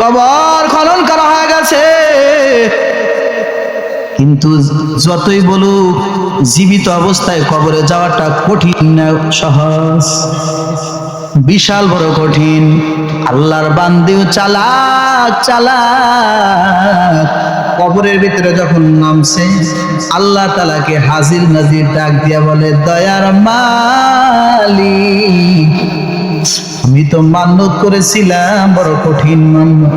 কবর খনন করা হয়ে গেছে। কিন্তু যতই বলুক জীবিত অবস্থায় কবরে যাওয়াটা কঠিন না সহজ? বিশাল বড় কঠিন। আল্লাহর বান্দিও চালাক চালাক। কবরের ভিতরে যখন নামছে, আল্লাহ তাআলাকে হাজির নাজির ডাক দিয়া বলে, দয়ার মালিক, আমি তো মান্যত করেছিলাম বড় কঠিন মান্যত,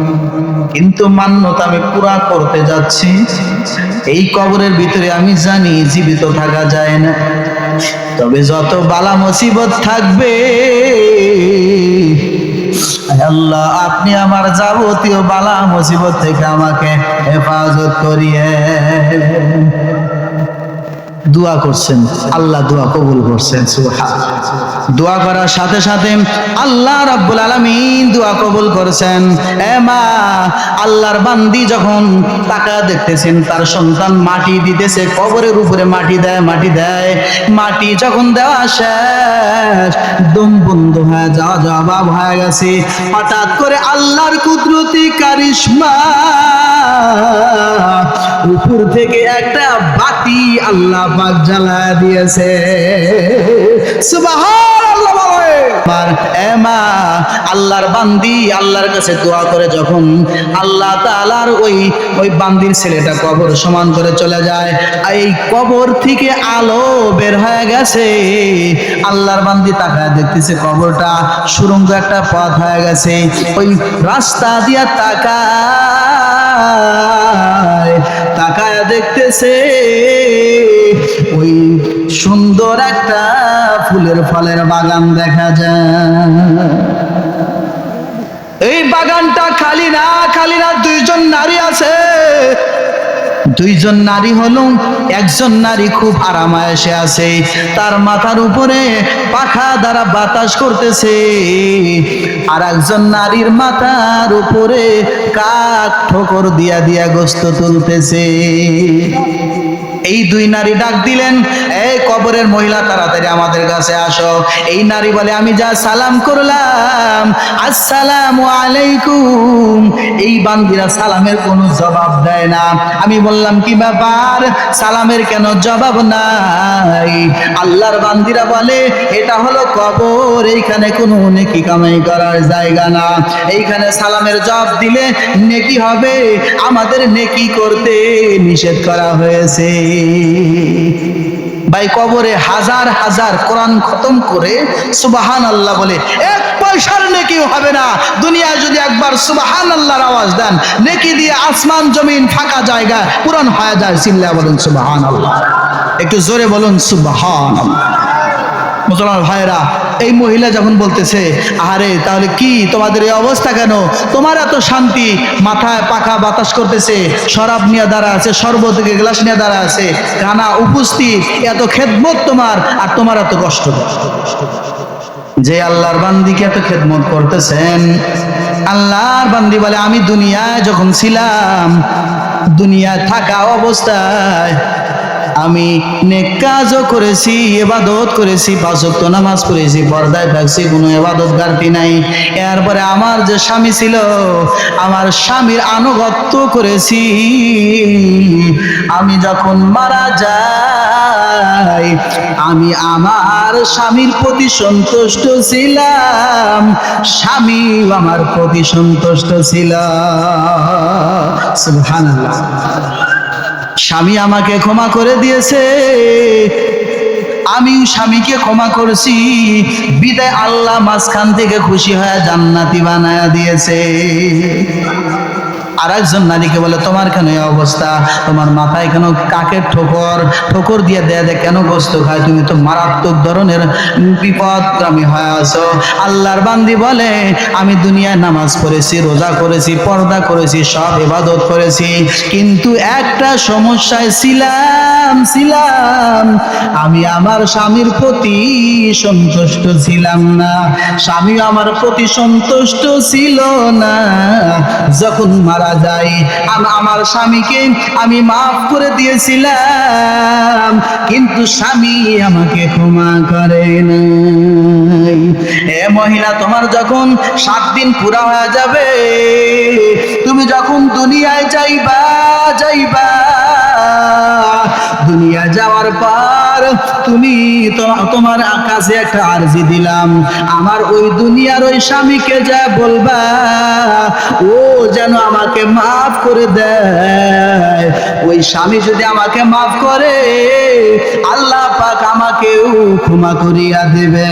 কিন্তু মান্যত আমি পুরা করতে যাচ্ছি। এই কবরের ভিতরে আমি জানি জীবিত থাকা যায় না, তবে যত বালা মুসিবত থাকবে আল্লাহ আপনি আমার যাবতীয় বালা মুসিবত থেকে আমাকে হেফাজত করিয়ে। দোয়া করছেন, আল্লাহ দোয়া কবুল করছেন। সুবহানাল্লাহ। দোয়া করার সাথে সাথে আল্লাহ রাব্বুল আলামিন দোয়া কবুল করেছেন। এ মা, আল্লাহর বান্দি যখন তাকায় দেখতেছেন তার সন্তান মাটি দিতেছে, কবরের উপরে মাটি দেয়, মাটি যখন দেওয়া শেষ, দম বন্ধ হয়ে যাওয়া জবাব হয়ে গেছে। হঠাৎ করে আল্লাহর কুদরতি কারিশমা, উপর থেকে একটা বাতি আল্লাহ পাক জ্বালায় দিয়েছে। সুবহানাল্লাহ। মা, আল্লাহর বান্দি আল্লাহর কাছে দোয়া করে যখন আল্লাহ তাআলার ওই বান্দির ছেলেটা কবর সমান করে চলে যায়, এই কবর থেকে আলো বের হয়ে গেছে। আল্লাহর বান্দি তাকায় দেখতেছে কবরটা সুড়ঙ্গ একটা পথ হয়ে গেছে। ওই রাস্তা দিয়া তাকায় দেখতেছে ওই সুন্দর একটা ফুলের ফলের বাগান দেখা যায়। এই বাগানটা খালি না, দুইজন নারী আছে। দুইজন নারী হলো, একজন নারী খুব আরামায়েশে আছে, তার মাথার উপরে পাখা দ্বারা বাতাস করতেছে, আর একজন নারীর মাথার উপরে কাক ঠোকর দিয়া দিয়া গোশত তুলতেছে। এই দুই নারী ডাক দিলেন, এই কবরের মহিলা তাড়াতাড়ি আমাদের কাছে আসো। এই নারী বলে, আমি যা সালাম করলাম, আসসালামু আলাইকুম, এই বান্দিরা সালামের কোনো জবাব দেয় না। আমি বললাম, কি ব্যাপার, সালামের কেন জবাব নাই? আল্লাহর বান্দিরা বলে, এটা হলো কবর, এইখানে কোনো নেকি কামাই করার জায়গা না, এইখানে সালামের জবাব দিলে নেকি হবে, আমাদের নেকি করতে নিষেধ করা হয়েছে। ভাই, কবরে হাজার হাজার কোরআন খতম করে সুবহানাল্লাহ বলে এক পয়সার নেকিও হবে না। দুনিয়ায় যদি একবার সুবহানাল্লাহর আওয়াজ দেন, নেকি দিয়ে আসমান জমিন ফাঁকা জায়গা পূরণ হয়ে যায়। চিল্লায়া বলেন সুবহানাল্লাহ, একটু জোরে বলুন সুবহানাল্লাহ। মুসলমান ভাইরা, এই মহিলা যখন বলতেছে, আরে তাহলে কি তোমাদের এই অবস্থা কেন? তোমার এত শান্তি, মাথায় পাখা বাতাস করতেছে, শরাব নিয়ে দাঁড়া আছে, শরবত থেকে গ্লাস নিয়ে দাঁড়া আছে, কানা উপস্থিত, এত খেদমত তোমার, আর তোমার এত কষ্ট। যে আল্লাহর বান্দিকে এত খেদমত করতেছেন, আল্লাহর বান্দি বলে, আমি দুনিয়ায় যখন ছিলাম, দুনিয়ায় থাকা অবস্থায় আমি নেক কাজও করেছি, ইবাদত করেছি, 5 ওয়াক্ত নামাজ পড়েছি, পর্দায় থাকছি, কোনো ইবাদত ঘাটতি নাই। এরপরে আমার যে স্বামী ছিল, আমার স্বামীর আনুগত্য করেছি। আমি যখন মারা যাই, আমি আমার স্বামীর প্রতি সন্তুষ্ট ছিলাম, স্বামী আমার প্রতি সন্তুষ্ট ছিল। সুবহানাল্লাহ। স্বামী আমাকে ক্ষমা করে দিয়েছে, আমিও স্বামীকে ক্ষমা করেছি, বিদায় আল্লাহ মাঝখান থেকে খুশি হয়ে জান্নাতি বানায়া দিয়েছে। আর একজন নারীকে বলে, তোমার কেন এই অবস্থা, তোমার মাথায় কেন কাকের ঠোকর দিয়ে দেয়, কেন গোশত খায়, তুমি তো মারাত্মক ধরনের বিপদগামী হয়ে আছো। আল্লাহর বান্দি বলে, আমি দুনিয়ায় নামাজ পড়েছি, রোজা করেছি, পর্দা করেছি, সব ইবাদত করেছি, কিন্তু একটা সমস্যায় ছিলাম, আমি আমার স্বামীর প্রতি সন্তুষ্ট ছিলাম না, স্বামী আমার প্রতি সন্তুষ্ট ছিল না। যখন মারা যায়, আমার স্বামীকে আমি মাফ করে দিয়েছিলাম, কিন্তু স্বামী আমাকে ক্ষমা করে নাই। এ মহিলা, তোমার যখন 7 দিন পুরা হয়ে যাবে, যখন দুনিয়ায় যাইবা দুনিয়া যাওয়ার পর তুমি তোমার কাছে একটা আরজি দিলাম, আমার ওই দুনিয়ার ওই স্বামীকে যা বলবা ও যেন আমাকে মাফ করে দেয়। ওই স্বামী যদি আমাকে মাফ করে আল্লাহ পাক আমাকেও ক্ষমা করিয়া দেবে।